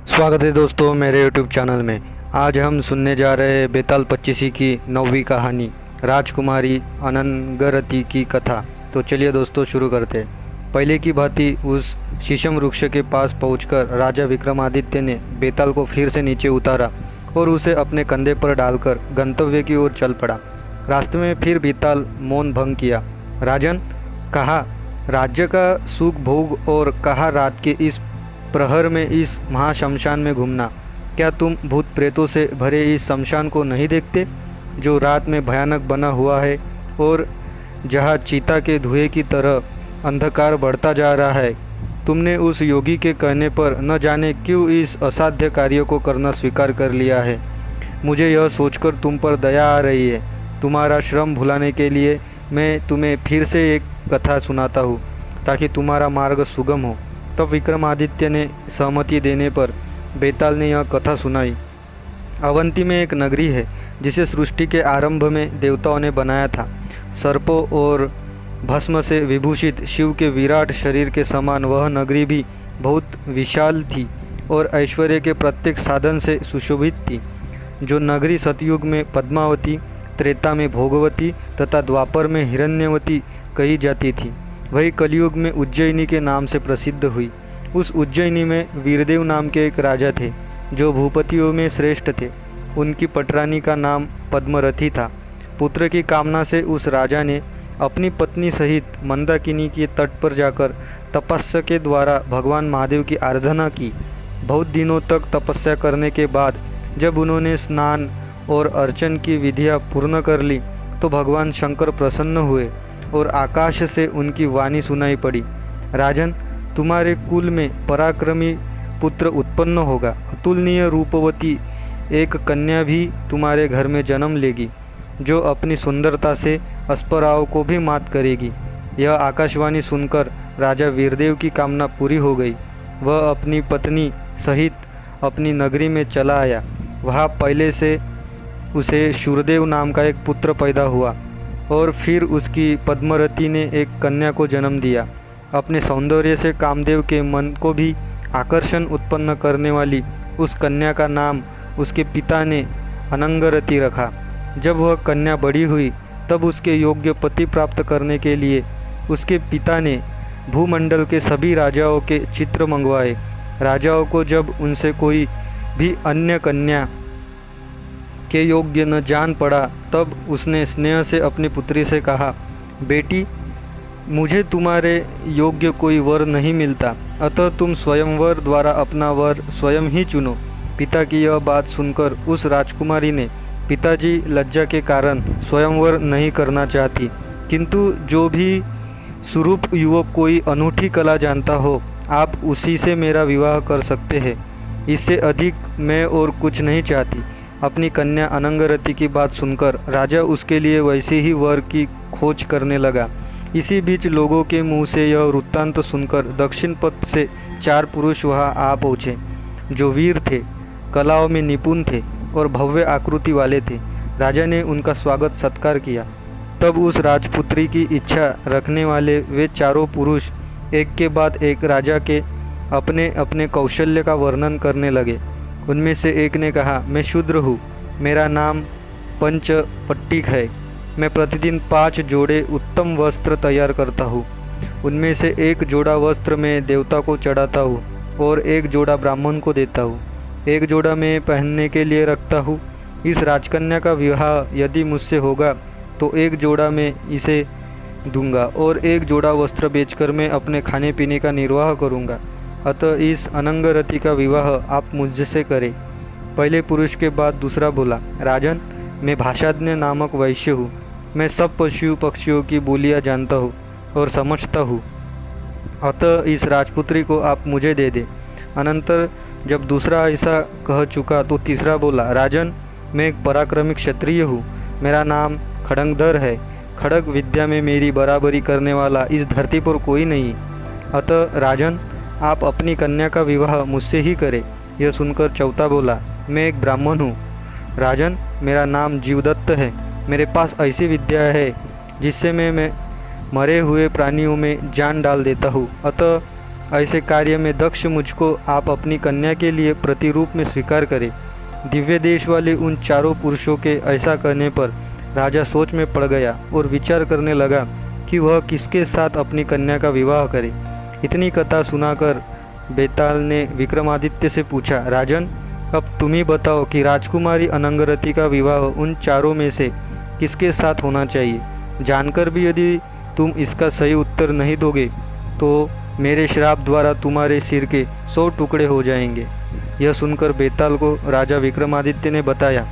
स्वागत है दोस्तों मेरे YouTube चैनल में। आज हम सुनने जा रहे हैं बेताल पच्चीसी की 9वीं कहानी राजकुमारी अनंगरती की कथा। तो चलिए दोस्तों शुरू करते हैं। पहले की भांति उस शीशम वृक्ष के पास पहुंचकर राजा विक्रमादित्य ने बेताल को फिर से नीचे उतारा और उसे अपने कंधे पर डालकर गंतव्य की ओर चल पड़ा। रास्ते में फिर बेताल मौन भंग किया। राजन, कहा राज्य का सुख भोग और कहा रात के इस प्रहर में इस महाशमशान में घूमना। क्या तुम भूत प्रेतों से भरे इस शमशान को नहीं देखते जो रात में भयानक बना हुआ है और जहाँ चीता के धुएं की तरह अंधकार बढ़ता जा रहा है? तुमने उस योगी के कहने पर न जाने क्यों इस असाध्य कार्य को करना स्वीकार कर लिया है। मुझे यह सोचकर तुम पर दया आ रही है। तुम्हारा श्रम भुलाने के लिए मैं तुम्हें फिर से एक कथा सुनाता हूँ ताकि तुम्हारा मार्ग सुगम हो। तब विक्रमादित्य ने सहमति देने पर बेताल ने यह कथा सुनाई। अवंती में एक नगरी है जिसे सृष्टि के आरंभ में देवताओं ने बनाया था। सर्पों और भस्म से विभूषित शिव के विराट शरीर के समान वह नगरी भी बहुत विशाल थी और ऐश्वर्य के प्रत्येक साधन से सुशोभित थी। जो नगरी सतयुग में पद्मावती, त्रेता में भोगवती तथा द्वापर में हिरण्यवती कही जाती थी, वही कलयुग में उज्जैनी के नाम से प्रसिद्ध हुई। उस उज्जैनी में वीरदेव नाम के एक राजा थे जो भूपतियों में श्रेष्ठ थे। उनकी पटरानी का नाम पद्मरथी था। पुत्र की कामना से उस राजा ने अपनी पत्नी सहित मंदाकिनी के तट पर जाकर तपस्या के द्वारा भगवान महादेव की आराधना की। बहुत दिनों तक तपस्या करने के बाद जब उन्होंने स्नान और अर्चन की विधियाँ पूर्ण कर ली तो भगवान शंकर प्रसन्न हुए और आकाश से उनकी वाणी सुनाई पड़ी। राजन, तुम्हारे कुल में पराक्रमी पुत्र उत्पन्न होगा। अतुलनीय रूपवती एक कन्या भी तुम्हारे घर में जन्म लेगी जो अपनी सुंदरता से अस्पराओं को भी मात करेगी। यह आकाशवाणी सुनकर राजा वीरदेव की कामना पूरी हो गई। वह अपनी पत्नी सहित अपनी नगरी में चला आया। वहाँ पहले से उसे शूरदेव नाम का एक पुत्र पैदा हुआ और फिर उसकी पद्मरती ने एक कन्या को जन्म दिया। अपने सौंदर्य से कामदेव के मन को भी आकर्षण उत्पन्न करने वाली उस कन्या का नाम उसके पिता ने अनंगरती रखा। जब वह कन्या बड़ी हुई तब उसके योग्य पति प्राप्त करने के लिए उसके पिता ने भूमंडल के सभी राजाओं के चित्र मंगवाए। राजाओं को जब उनसे कोई भी अन्य कन्या के योग्य न जान पड़ा तब उसने स्नेह से अपनी पुत्री से कहा, बेटी, मुझे तुम्हारे योग्य कोई वर नहीं मिलता, अतः तुम स्वयंवर द्वारा अपना वर स्वयं ही चुनो। पिता की यह बात सुनकर उस राजकुमारी ने पिताजी लज्जा के कारण स्वयंवर नहीं करना चाहती, किंतु जो भी सुरूप युवक कोई अनूठी कला जानता हो आप उसी से मेरा विवाह कर सकते हैं। इससे अधिक मैं और कुछ नहीं चाहती। अपनी कन्या अनंगरती की बात सुनकर राजा उसके लिए वैसे ही वर की खोज करने लगा। इसी बीच लोगों के मुंह से यह वृत्तांत सुनकर दक्षिण पथ से 4 पुरुष वहां आ पहुँचे जो वीर थे, कलाओं में निपुण थे और भव्य आकृति वाले थे। राजा ने उनका स्वागत सत्कार किया। तब उस राजपुत्री की इच्छा रखने वाले वे चारों पुरुष एक के बाद एक राजा के अपने अपने कौशल्य का वर्णन करने लगे। उनमें से एक ने कहा, मैं शूद्र हूँ, मेरा नाम पंचपट्टिक है। मैं प्रतिदिन 5 जोड़े उत्तम वस्त्र तैयार करता हूँ। उनमें से एक जोड़ा वस्त्र मैं देवता को चढ़ाता हूँ और एक जोड़ा ब्राह्मण को देता हूँ। एक जोड़ा मैं पहनने के लिए रखता हूँ। इस राजकन्या का विवाह यदि मुझसे होगा तो एक जोड़ा मैं इसे दूंगा और एक जोड़ा वस्त्र बेचकर मैं अपने खाने पीने का निर्वाह करूँगा। अतः इस अनंगरती का विवाह आप मुझसे करें। पहले पुरुष के बाद दूसरा बोला, राजन, मैं भाषाज्ञ नामक वैश्य हूँ। मैं सब पशु पक्षियों की बोलियाँ जानता हूँ और समझता हूँ, अतः इस राजपुत्री को आप मुझे दे दें। अनंतर जब दूसरा ऐसा कह चुका तो तीसरा बोला, राजन, मैं एक पराक्रमी क्षत्रिय हूँ। मेरा नाम खड़ंगधर है। खड़ग विद्या में मेरी बराबरी करने वाला इस धरती पर कोई नहीं। अतः राजन, आप अपनी कन्या का विवाह मुझसे ही करें। यह सुनकर चौथा बोला, मैं एक ब्राह्मण हूँ। राजन, मेरा नाम जीवदत्त है। मेरे पास ऐसी विद्या है जिससे मैं मरे हुए प्राणियों में जान डाल देता हूँ। अतः ऐसे कार्य में दक्ष मुझको आप अपनी कन्या के लिए प्रतिरूप में स्वीकार करें। दिव्य देश वाले उन चारों पुरुषों के ऐसा करने पर राजा सोच में पड़ गया और विचार करने लगा कि वह किसके साथ अपनी कन्या का विवाह करे। इतनी कथा सुनाकर बेताल ने विक्रमादित्य से पूछा, राजन, अब तुम ही बताओ कि राजकुमारी अनंगरती का विवाह उन चारों में से किसके साथ होना चाहिए। जानकर भी यदि तुम इसका सही उत्तर नहीं दोगे तो मेरे श्राप द्वारा तुम्हारे सिर के 100 टुकड़े हो जाएंगे। यह सुनकर बेताल को राजा विक्रमादित्य ने बताया,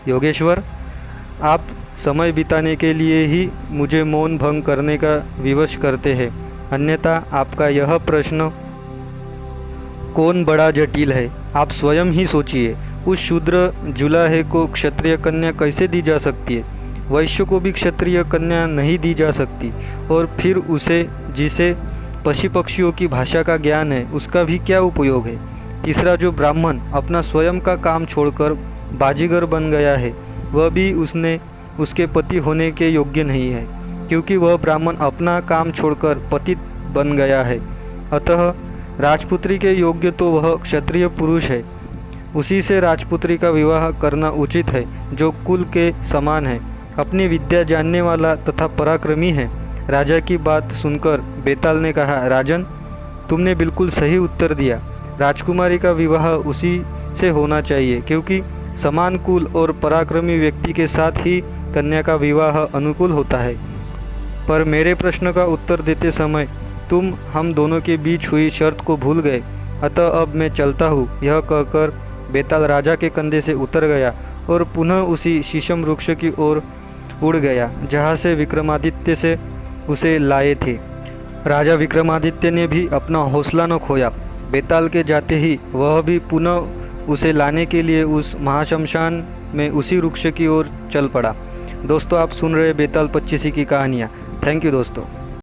योगेश्वर, आप समय बिताने के लिए ही मुझे मौन भंग करने का विवश करते हैं, अन्यथा आपका यह प्रश्न कौन बड़ा जटिल है। आप स्वयं ही सोचिए, उस शूद्र जुलाहे को क्षत्रिय कन्या कैसे दी जा सकती है? वैश्य को भी क्षत्रिय कन्या नहीं दी जा सकती, और फिर उसे जिसे पशु पक्षियों की भाषा का ज्ञान है उसका भी क्या उपयोग है? तीसरा, जो ब्राह्मण अपना स्वयं का काम छोड़कर बाजीगर बन गया है, वह भी उसके पति होने के योग्य नहीं है, क्योंकि वह ब्राह्मण अपना काम छोड़कर पतित बन गया है। अतः राजपुत्री के योग्य तो वह क्षत्रिय पुरुष है, उसी से राजपुत्री का विवाह करना उचित है जो कुल के समान है, अपनी विद्या जानने वाला तथा पराक्रमी है। राजा की बात सुनकर बेताल ने कहा, राजन, तुमने बिल्कुल सही उत्तर दिया। राजकुमारी का विवाह उसी से होना चाहिए, क्योंकि समान कुल और पराक्रमी व्यक्ति के साथ ही कन्या का विवाह अनुकूल होता है। पर मेरे प्रश्न का उत्तर देते समय तुम हम दोनों के बीच हुई शर्त को भूल गए, अतः अब मैं चलता हूँ। यह कहकर बेताल राजा के कंधे से उतर गया और पुनः उसी शीशम वृक्ष की ओर उड़ गया जहाँ से विक्रमादित्य से उसे लाए थे। राजा विक्रमादित्य ने भी अपना हौसला न खोया। बेताल के जाते ही वह भी पुनः उसे लाने के लिए उस महाशमशान में उसी वृक्ष की ओर चल पड़ा। दोस्तों, आप सुन रहे बेताल 25 की कहानियाँ। थैंक यू दोस्तों।